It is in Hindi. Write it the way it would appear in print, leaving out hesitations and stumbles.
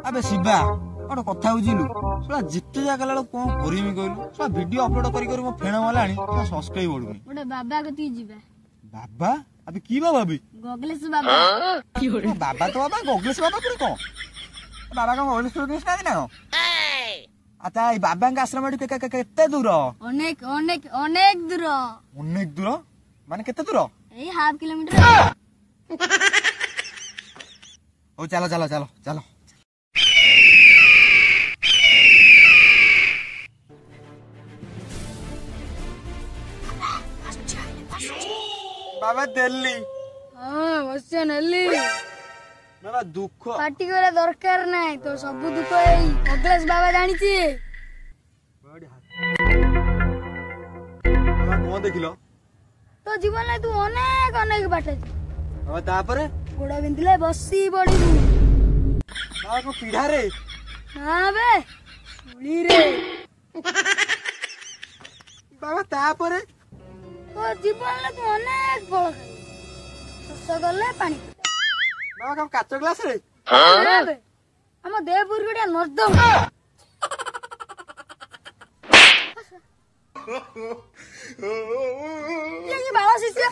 अबे शिवा गोटे कथा बुझिलु शला जिते जा गला कोन करिमी कहलु शला वीडियो अपलोड करी करी मो फेण गलानी सब्सक्राइब बढुनी गोटे बाबा कति जिबा बाबा अबे की बाबा बे गगलेश बाबा की हो बाबा तो बाबा गगलेश बाबा पुरे को बाबा का गगलेश पुरे ना ना आता ई बाबा का आश्रम केते दूर अनेक अनेक अनेक दूर माने केते दूर ए हाफ किलोमीटर ओ चलो चलो चलो चलो बाबा दिल्ली हां बच्चा नल्ली बाबा दुख पार्टी करे दरकार नाही तो सब दुख एई गगलेश बाबा जानि छी बाबा कोन देखिलो तो जीवन ला तू अनेक अनेक बाटे अब तापरे गोड़ा बिंदिले बसी पड़ी बाबा को पीढ़ा रे हां बे सुली रे बाबा तापरे तो जीवन ला तू अनेक फल खाई सस गले पानी बाबा कम काचो ग्लास रे हां बे हम देवपुर गोटिया नर्दम ये बाला शिष्य